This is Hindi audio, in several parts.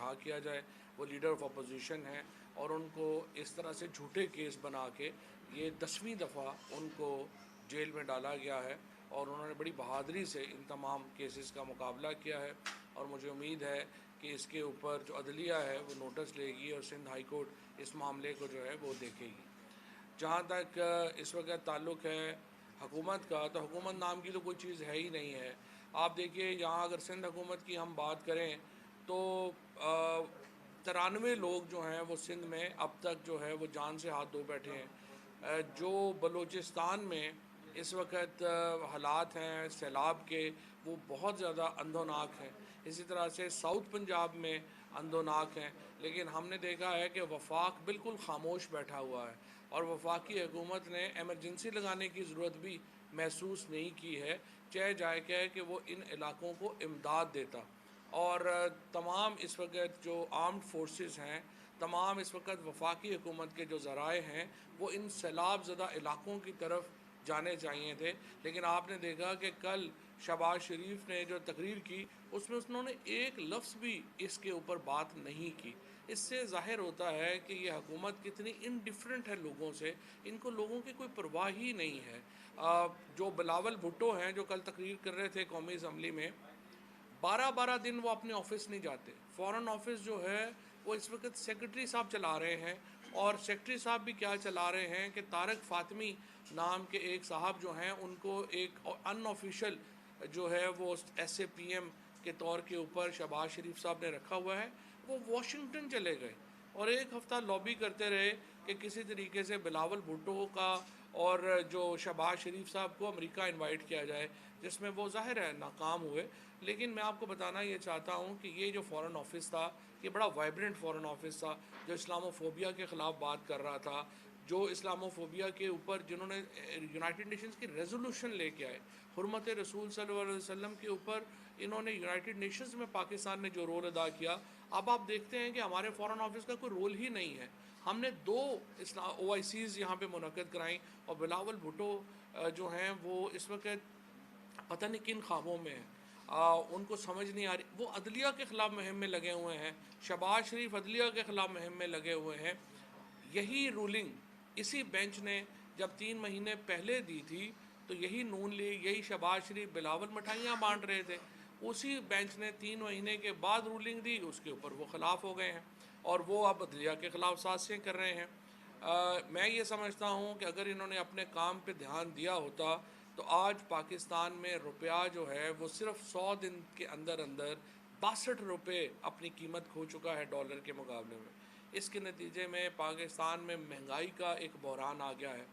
रिहा किया जाए। वो लीडर ऑफ अपोजिशन हैं और उनको इस तरह से झूठे केस बना के ये 10वीं दफ़ा उनको जेल में डाला गया है और उन्होंने बड़ी बहादुरी से इन तमाम केसेस का मुकाबला किया है। और मुझे उम्मीद है कि इसके ऊपर जो अदलिया है वो नोटिस लेगी और सिंध हाई कोर्ट इस मामले को जो है वो देखेगी। जहाँ तक इस वक्त ताल्लुक़ है हुकूमत का, तो हुकूमत नाम की तो कोई चीज़ है ही नहीं है। आप देखिए यहाँ अगर सिंध हुकूमत की हम बात करें तो 93 लोग जो हैं वो सिंध में अब तक जो है वो जान से हाथ धो बैठे हैं। जो बलूचिस्तान में इस वक्त हालात हैं सैलाब के, वो बहुत ज़्यादा अंधोनाक हैं। इसी तरह से साउथ पंजाब में अंधोनाक हैं। लेकिन हमने देखा है कि वफाक बिल्कुल खामोश बैठा हुआ है और वफाकी हुकूमत ने एमरजेंसी लगाने की ज़रूरत भी महसूस नहीं की है, चाहे जाए क्या है कि वो इन इलाकों को इमदाद देता। और तमाम इस वक्त जो आर्म्ड फोर्सेस हैं, तमाम इस वक्त वफाकी हुकूमत के जो ज़राए हैं वो इन सैलाब ज़दा इलाकों की तरफ जाने चाहिए थे। लेकिन आपने देखा कि कल शहबाज शरीफ ने जो तकरीर की उसमें उन्होंने एक लफ्ज़ भी इसके ऊपर बात नहीं की। इससे ज़ाहिर होता है कि ये हुकूमत कितनी इनडिफरेंट है लोगों से, इनको लोगों की कोई परवाह ही नहीं है। जो बिलावल भुट्टो हैं जो कल तकरीर कर रहे थे कौमी असम्बली में, 12-12 दिन वो अपने ऑफिस नहीं जाते। फ़ॉरेन ऑफिस जो है वो इस वक्त सेक्रेटरी साहब चला रहे हैं और सेक्रेटरी साहब भी क्या चला रहे हैं कि तारक फ़ातिमी नाम के एक साहब जो हैं उनको एक अनऑफिशियल जो है वो SAPM के तौर के ऊपर शहबाज शरीफ साहब ने रखा हुआ है। वो वाशिंगटन चले गए और एक हफ़्ता लॉबी करते रहे कि किसी तरीके से बिलावल भुट्टो का और जो शहबाज शरीफ साहब को अमेरिका इनवाइट किया जाए, जिसमें वो ज़ाहिर है नाकाम हुए। लेकिन मैं आपको बताना ये चाहता हूँ कि ये जो फ़ॉरेन ऑफिस था ये बड़ा वाइब्रेंट फ़ॉरेन ऑफिस था, जो इस्लामोफोबिया के ख़िलाफ़ बात कर रहा था, जो इस्लामोफोबिया के ऊपर जिन्होंने यूनाइटेड नेशंस की रेजोल्यूशन लेके आए, हुर्मत रसूल सल्लल्लाहु अलैहि वसल्लम के ऊपर इन्होंने यूनाइटेड नेशंस में पाकिस्तान ने जो रोल अदा किया। अब आप देखते हैं कि हमारे फ़ॉरेन ऑफिस का कोई रोल ही नहीं है। हमने 2 OICs यहाँ पे मुनक़्क़िद कराई और बिलावल भुट्टो जो हैं वो इस वक्त पता नहीं किन ख्वाबों में हैं। उनको समझ नहीं आ रही, वो अदलिया के ख़िलाफ़ मुहिम में लगे हुए हैं। शहबाज शरीफ अदलिया के ख़िलाफ़ मुहिम में लगे हुए हैं। यही रूलिंग इसी बेंच ने जब 3 महीने पहले दी थी तो यही नून लीग, यही शहबाज शरीफ बिलावल मिठाइयाँ बांट रहे थे। उसी बेंच ने 3 महीने के बाद रूलिंग दी, उसके ऊपर वो ख़िलाफ़ हो गए हैं और वो अब अदलिया के ख़िलाफ़ साजिशें कर रहे हैं। मैं ये समझता हूँ कि अगर इन्होंने अपने काम पे ध्यान दिया होता तो आज पाकिस्तान में रुपया जो है वो सिर्फ 100 दिन के अंदर अंदर 62 रुपये अपनी कीमत खो चुका है डॉलर के मुकाबले में। इसके नतीजे में पाकिस्तान में महंगाई का एक बहरान आ गया है।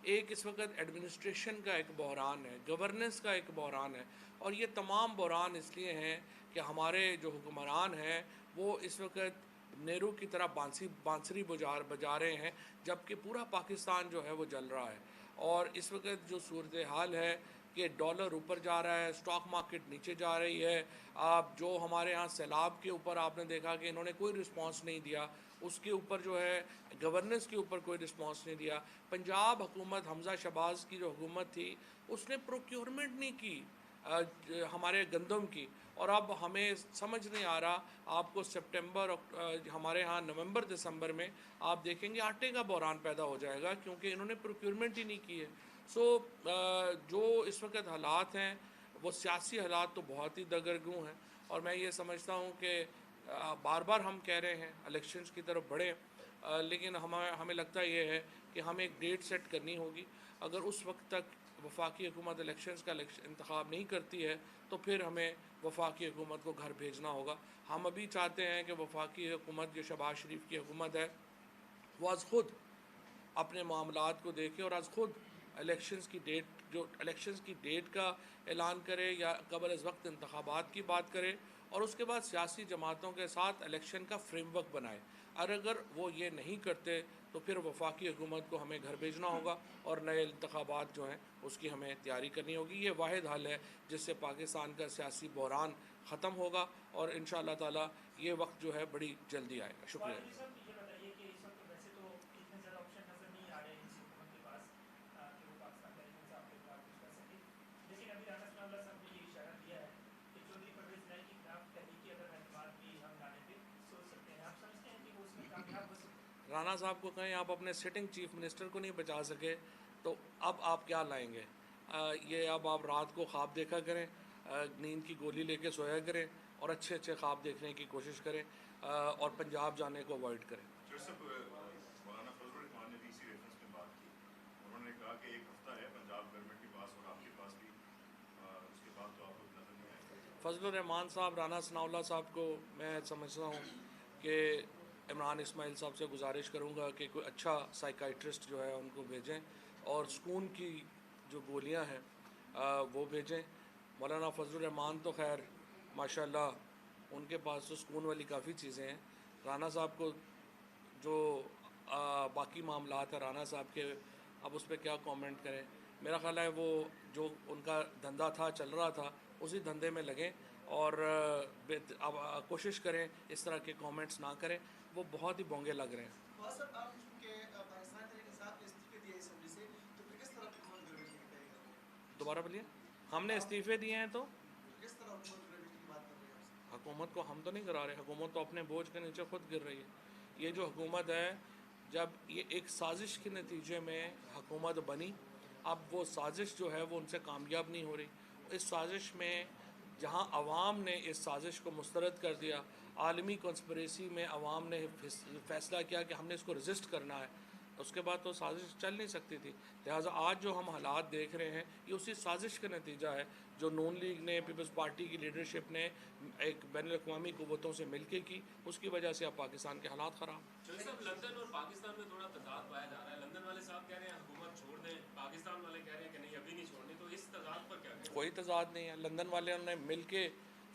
एक इस वक्त एडमिनिस्ट्रेशन का एक बहरान है, गवर्नेंस का एक बहरान है और ये तमाम बहरान इसलिए हैं कि हमारे जो हुक्मरान हैं वो इस वक्त नेहरू की तरह बांसुरी बजा रहे हैं, जबकि पूरा पाकिस्तान जो है वो जल रहा है। और इस वक्त जो सूरत हाल है कि डॉलर ऊपर जा रहा है, स्टॉक मार्केट नीचे जा रही है। आप जो हमारे यहाँ सैलाब के ऊपर आपने देखा कि इन्होंने कोई रिस्पांस नहीं दिया, उसके ऊपर जो है गवर्नेंस के ऊपर कोई रिस्पांस नहीं दिया। पंजाब हुकूमत, हमजा शहबाज की जो हुकूमत थी उसने प्रोक्योरमेंट नहीं की हमारे गंदम की, और अब हमें समझ नहीं आ रहा। आपको सितंबर हमारे यहाँ नवंबर दिसंबर में आप देखेंगे आटे का बहरान पैदा हो जाएगा क्योंकि इन्होंने प्रोक्योरमेंट ही नहीं की है। जो इस वक्त हालात हैं वो सियासी हालात तो बहुत ही दगरगू हैं और मैं ये समझता हूँ कि बार बार हम कह रहे हैं इलेक्शंस की तरफ बढ़ें, लेकिन हमें लगता ये है कि हमें एक डेट सेट करनी होगी। अगर उस वक्त तक वफाकी हुकूमत इलेक्शंस का इंतखाब नहीं करती है तो फिर हमें वफाकी हुकूमत को घर भेजना होगा। हम अभी चाहते हैं कि वफाकी हुकूमत जो शहबाज शरीफ की हुकूमत है वो आज ख़ुद अपने मामलात को देखे और आज ख़ुद इलेक्शंस की डेट का ऐलान करे या कबल इस वक्त इंतखाबात की बात करे और उसके बाद सियासी जमातों के साथ इलेक्शन का फ्रेमवर्क बनाए। और अगर वो ये नहीं करते तो फिर वफाकी हुकूमत को हमें घर भेजना होगा और नए इंतखाबात जो हैं उसकी हमें तैयारी करनी होगी। ये वाहिद हल है जिससे पाकिस्तान का सियासी बहरान ख़त्म होगा और इंशाअल्लाह ताला ये वक्त जो है बड़ी जल्दी आएगा। शुक्रिया। वाजपेयी साहब, ये बताइए कि इस वक्त वैसे तो इतने ज़्यादा ऑप्शन नज़र नहीं आ रहे हैं इस हुकूमत के पास कि वो पाकिस्तान तहरीक साहब के खिलाफ कुछ कर सके। लेकिन अभी राना सनाउल्लाह साहब ने ये इशारा दिया है कि चौधरी परवेज़ इलाही के खिलाफ तहरीकी अगर बात भी हम लाने पे तो राना साहब को कहें आप अपने सिटिंग चीफ मिनिस्टर को नहीं बचा सके तो अब आप क्या लाएंगे? ये अब आप रात को ख्वाब देखा करें, नींद की गोली लेके सोया करें और अच्छे अच्छे ख्वाब देखने की कोशिश करें और पंजाब जाने को अवॉइड करें। मौलाना फजल रहमान ने भी इसी रेफरेंस में बात की। उन्होंने कहा कि एक हफ्ता है पंजाब गवर्नमेंट के पास और आपके पास भी, उसके बाद तो आपको नजर नहीं आएगा। फजल रहमान साहब, राना सनाउल्लाह साहब को मैं समझता हूँ कि इमरान इस्माइल साहब से गुजारिश करूँगा कि कोई अच्छा साइकाइट्रिस्ट जो है उनको भेजें और सुकून की जो गोलियाँ हैं वो भेजें। मौलाना फजल रहमान तो खैर माशाल्लाह उनके पास तो सुकून वाली काफ़ी चीज़ें हैं। राना साहब को जो बाकी मामलात है राना साहब के, अब उस पर क्या कमेंट करें। मेरा ख़्याल है वो जो उनका धंधा था चल रहा था उसी धंधे में लगें और अब कोशिश करें इस तरह के कमेंट्स ना करें, वो बहुत ही बोंगे लग रहे हैं। दोबारा बोलिए। हमने इस्तीफ़े दिए हैं तो हुकूमत को हम तो नहीं करा रहे, हुकूमत तो अपने बोझ के नीचे खुद गिर रही है। ये जो हुकूमत है, जब ये एक साजिश के नतीजे में हुकूमत बनी, अब वो साजिश जो है वो उनसे कामयाब नहीं हो रही। इस साजिश में जहाँ अवाम ने इस साजिश को मुस्तरद कर दिया, आलमी कंस्पिरेसी में अवाम ने फ़ैसला किया कि हमने इसको रजिस्ट करना है, उसके बाद तो साजिश चल नहीं सकती थी। लिहाजा आज जो हम हालात देख रहे हैं ये उसी साजिश का नतीजा है जो नून लीग ने, पीपल्स पार्टी की लीडरशिप ने एक बैनुल-अक़वामी क़ुव्वतों से मिलके की, उसकी वजह से अब पाकिस्तान के हालात ख़राब। साहब, लंदन और पाकिस्तान में थोड़ा तजाद पाया जा रहा है। लंदन वाले साहब कह रहे हैं हुकूमत छोड़ दें, पाकिस्तान वाले कह रहे हैं कि नहीं अभी नहीं छोड़नी, तो इस तजाद पर क्या कहें? कोई तजाद नहीं है। लंदन वाले ने मिल के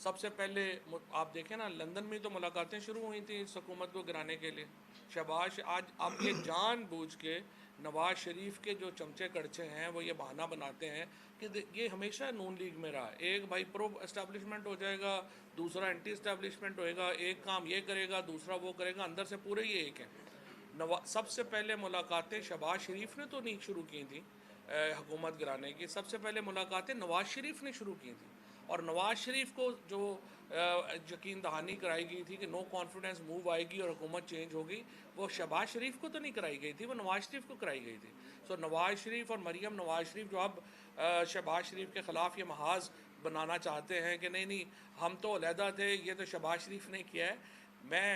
सबसे पहले आप देखें ना, लंदन में तो मुलाकातें शुरू हुई थी इस हुकूमत को गिराने के लिए। शहबाज आज अब ये जानबूझ के नवाज़ शरीफ के जो चमचे कड़छे हैं वो ये बहाना बनाते हैं कि ये हमेशा नून लीग में रहा। एक भाई प्रो एस्टेब्लिशमेंट हो जाएगा, दूसरा एंटी एस्टेब्लिशमेंट होएगा, एक काम ये करेगा दूसरा वो करेगा, अंदर से पूरे ही एक हैं। सबसे पहले मुलाकातें शहबाज शरीफ ने तो नहीं शुरू की थी हुकूमत गिराने की, सबसे पहले मुलाकातें नवाज़ शरीफ ने शुरू की थी। और नवाज़ शरीफ को जो यकीन दहानी कराई गई थी कि नो कॉन्फिडेंस मूव आएगी और हुकूमत चेंज होगी, वो शहबाज शरीफ को तो नहीं कराई गई थी, वो नवाज़ शरीफ को कराई गई थी। सो नवाज़ शरीफ और मरीम नवाज़ शरीफ जो अब शहबाज शरीफ के ख़िलाफ़ ये महाज बनाना चाहते हैं कि नहीं नहीं हम तो अलहदा थे, ये तो शहबाज शरीफ ने किया है। मैं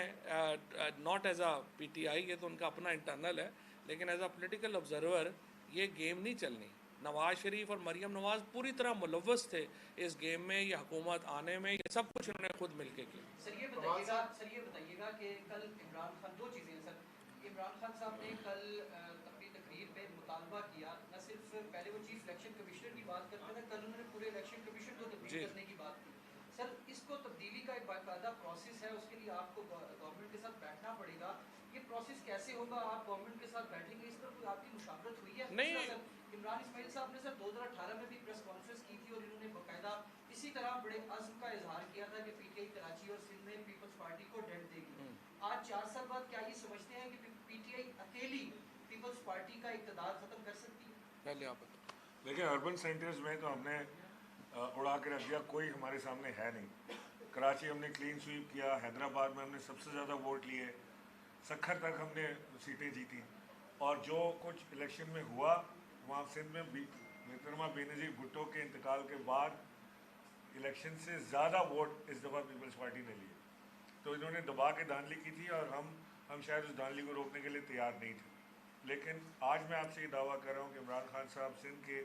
नॉट एज अ PTI, ये तो उनका अपना इंटरनल है, लेकिन एज अ पोलिटिकल ऑब्जर्वर ये गेम नहीं चलनी। नवाज़ शरीफ और मरीम नवाज़ पूरी तरह मुलव्वस थे इस गेम में, ये हुकूमत आने में, ये सब कुछ उन्होंने खुद मिल के किया। सर ये बताइएगा कि कल इमरान खान, दो चीज़ें सर, इमरान खान साहब ने कल अपनी तकरीर में मुतालबा किया, न सिर्फ पहले वो चीफ इलेक्शन कमिश्नर की बात करते थे, कल उन्होंने पूरे इलेक्शन कमीशन को तब्दील करने की बात की। सर इसको तब्दीली का एक बाकायदा प्रोसेस है, उसके लिए आपको गवर्नमेंट के साथ बैठना पड़ेगा। ये प्रोसेस कैसे होगा? आप गवर्नमेंट के साथ बैठेंगे, इस पर कोई आपकी मुशावरत हुई है? नहीं। सर इमरान इस्माइल साहब ने सर 2018 में भी प्रेस कॉन्फ्रेंस की थी और इन्होंने बाकायदा इसी तरह बड़े अज़्म का इजहार किया था कि PTI कराची और सिंध में पीपल्स पार्टी को डेट देगी। आज 4 साल बाद क्या ये समझते हैं कि PTI अकेली पीपल्स पार्टी का इक़्तिदार ख़त्म कर सकती है? पहले आप बताओ। देखिए, अर्बन सेंटर्स में तो हमने उड़ा के रख दिया, कोई हमारे सामने है नहीं। कराची हमने क्लीन स्वीप किया, हैदराबाद में हमने सबसे ज़्यादा वोट लिए, सखर तक हमने सीटें जीती, और जो कुछ इलेक्शन में हुआ वहाँ सिंध में मोहतरमा बेनज़ीर भुट्टो के इंतकाल के बाद इलेक्शन से ज़्यादा वोट इस दफ़ा पीपल्स पार्टी ने लिए। तो इन्होंने दबा के धांधली की थी और हम शायद उस धांधली को रोकने के लिए तैयार नहीं थे। लेकिन आज मैं आपसे ये दावा कर रहा हूँ कि इमरान खान साहब सिंध के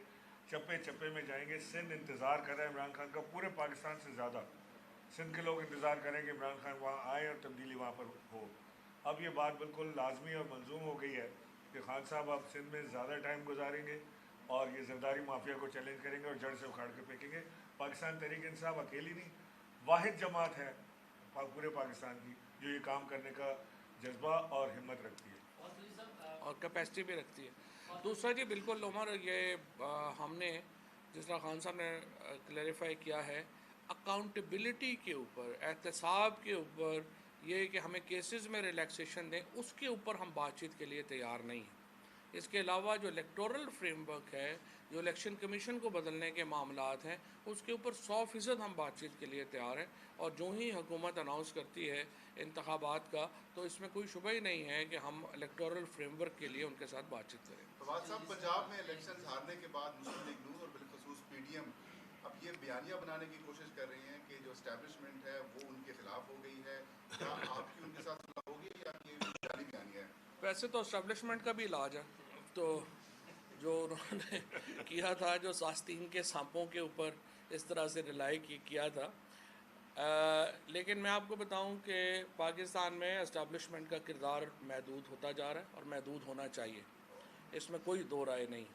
चप्पे चप्पे में जाएंगे। सिंध इंतज़ार कर रहा है इमरान खान का, पूरे पाकिस्तान से ज़्यादा सिंध के लोग इंतज़ार करें कि इमरान खान वहाँ आए और तब्दीली वहाँ पर हो। अब ये बात बिल्कुल लाजमी और मंजूम हो गई है कि खान साहब अब सिंध में ज़्यादा टाइम गुजारेंगे और ये जरदारी माफिया को चैलेंज करेंगे और जड़ से उखाड़ के फेंकेंगे। पाकिस्तान तहरीक इंसाफ अकेली नहीं, वाहिद जमात है पूरे पाकिस्तान की जो ये काम करने का जज्बा और हिम्मत रखती है और कैपेसिटी भी रखती है। दूसरा जी बिल्कुल उमर, ये हमने जिस तरह खान साहब ने क्लैरिफाई किया है, अकाउंटेबिलिटी के ऊपर, एहतसाब के ऊपर, ये कि हमें केसेस में रिलैक्सेशन दें, उसके ऊपर हम बातचीत के लिए तैयार नहीं हैं। इसके अलावा जो इलेक्टोरल फ्रेमवर्क है, जो इलेक्शन कमीशन को बदलने के मामलात हैं, उसके ऊपर 100% हम बातचीत के लिए तैयार हैं। और जो ही हुकूमत अनाउंस करती है इंतखाबात का, तो इसमें कोई शुबा ही नहीं है कि हम इलेक्टोरल फ्रेमवर्क के लिए उनके साथ बातचीत करें। फवाद साहब, पंजाब में इलेक्शन हारने के बाद मुस्लिम लीग नून और बिलखसूस पीडीएम अब ये बयानिया बनाने की कोशिश कर रही हैं कि जो एस्टैब्लिशमेंट है वो उनके खिलाफ हो गई है। क्या आपकी उनके साथ सुलह होगी या ये जाली बयानिया है? वैसे तो एस्टैब्लिशमेंट का भी इलाज है, तो जो उन्होंने किया था, जो सास्तीन के सांपों के ऊपर इस तरह से रिलाई किया था, लेकिन मैं आपको बताऊं कि पाकिस्तान में एस्टैब्लिशमेंट का किरदार महदूद होता जा रहा है और महदूद होना चाहिए, इसमें कोई दो राय नहीं।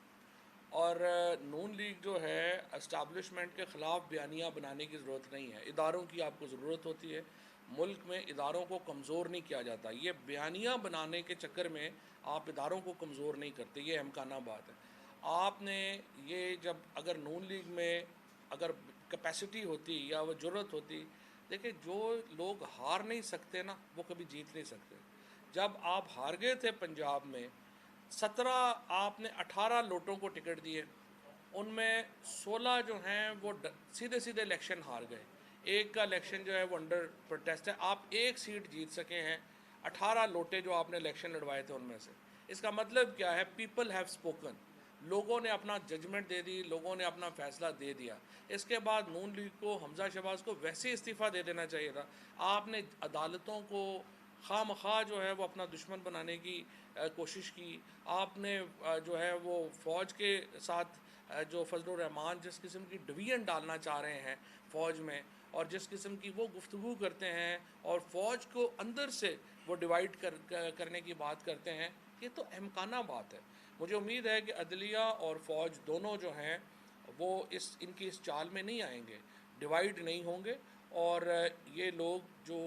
और नून लीग जो है, एस्टैब्लिशमेंट के ख़िलाफ़ बयानिया बनाने की ज़रूरत नहीं है। इदारों की आपको ज़रूरत होती है, मुल्क में इदारों को कमज़ोर नहीं किया जाता। ये बयानिया बनाने के चक्कर में आप इदारों को कमज़ोर नहीं करते, ये अहमकाना बात है। आपने ये जब अगर नून लीग में अगर कैपेसिटी होती या वो ज़रूरत होती, देखिए जो लोग हार नहीं सकते ना, वो कभी जीत नहीं सकते। जब आप हार गए थे पंजाब में 18 लोटों को टिकट दिए, उनमें 16 जो हैं वो सीधे सीधे इलेक्शन हार गए। एक का इलेक्शन जो है वो अंडर प्रोटेस्ट है। आप एक सीट जीत सके हैं 18 लोटे जो आपने इलेक्शन लड़वाए थे उनमें से। इसका मतलब क्या है? People have spoken. लोगों ने अपना जजमेंट दे दी, लोगों ने अपना फैसला दे दिया। इसके बाद नून लीग को, हमजा शहबाज को वैसे इस्तीफ़ा दे देना चाहिए था। आपने अदालतों को खामखा जो है वो अपना दुश्मन बनाने की कोशिश की। आपने जो है वो फ़ौज के साथ जो फजलुर रहमान जिस किस्म की डिवीजन डालना चाह रहे हैं फ़ौज में, और जिस किस्म की वो गुफ्तगू करते हैं और फ़ौज को अंदर से वो डिवाइड करने की बात करते हैं, ये तो अहमकाना बात है। मुझे उम्मीद है कि अदलिया और फ़ौज दोनों जो हैं वो इनकी इस चाल में नहीं आएंगे, डिवाइड नहीं होंगे। और ये लोग जो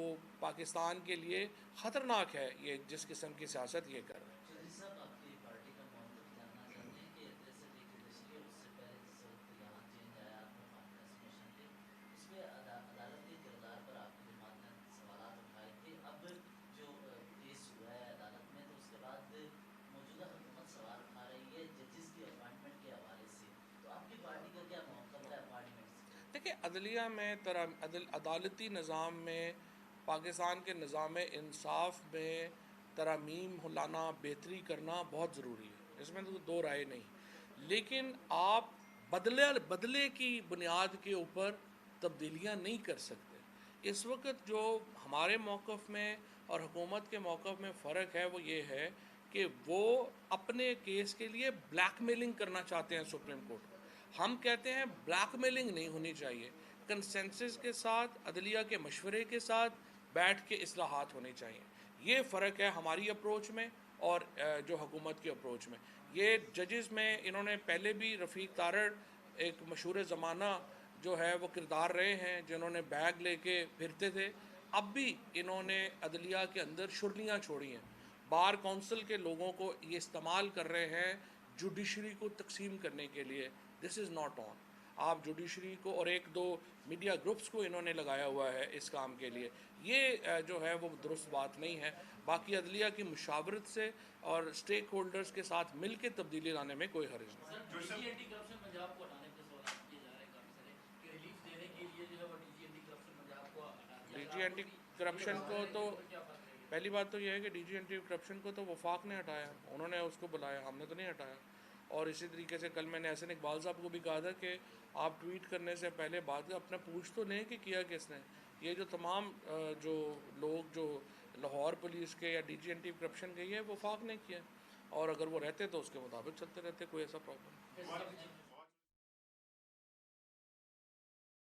पाकिस्तान के लिए ख़तरनाक है, ये जिस किस्म की सियासत ये कर रहे हैं। देखिए, अदलिया में अदालती निज़ाम में, पाकिस्तान के निज़ाम इंसाफ में तरमीम लाना, बेहतरी करना बहुत ज़रूरी है, इसमें तो दो राय नहीं। लेकिन आप बदले की बुनियाद के ऊपर तब्दीलियाँ नहीं कर सकते। इस वक्त जो हमारे मौक़िफ़ में और हुकूमत के मौक़िफ़ में फ़र्क है वो ये है कि वो अपने केस के लिए ब्लैकमेलिंग करना चाहते हैं सुप्रीम कोर्ट को। हम कहते हैं ब्लैकमेलिंग नहीं होनी चाहिए, कंसेंसस के साथ, अदलिया के मशवरे के साथ बैठ के इस्लाहात होने चाहिए। ये फ़र्क है हमारी अप्रोच में और जो हुकूमत की अप्रोच में। ये जजेस में इन्होंने पहले भी रफ़ीक तारड़ एक मशहूर ज़माना जो है वो किरदार रहे हैं, जिन्होंने बैग लेके फिरते थे। अब भी इन्होंने अदलिया के अंदर शुर्लियाँ छोड़ी हैं। बार कौंसिल के लोगों को ये इस्तेमाल कर रहे हैं जुडिशरी को तकसीम करने के लिए। This is not on. आप जुडिशरी को और एक दो मीडिया ग्रुप्स को इन्होंने लगाया हुआ है इस काम के लिए, ये जो है वो दुरुस्त बात नहीं है। बाकी अदलिया की मुशावरत से और स्टेक होल्डर्स के साथ मिल के तब्दीली लाने में कोई हर्ज नहीं। डीजी एंटी करप्शन को तो पहली बात तो यह है कि डीजी एंटी करप्शन को तो वफाक ने हटाया, उन्होंने उसको बुलाया, हमने तो नहीं हटाया। और इसी तरीके से कल मैंने एहसन इकबाल साहब को भी कहा था कि आप ट्वीट करने से पहले बात अपना पूछ तो लें कि किया किसने। ये जो तमाम जो लोग जो लाहौर पुलिस के या डीजी एंटी करप्शन के, ये वफाक ने किया, और अगर वो रहते तो उसके मुताबिक चलते रहते, कोई ऐसा प्रॉब्लम।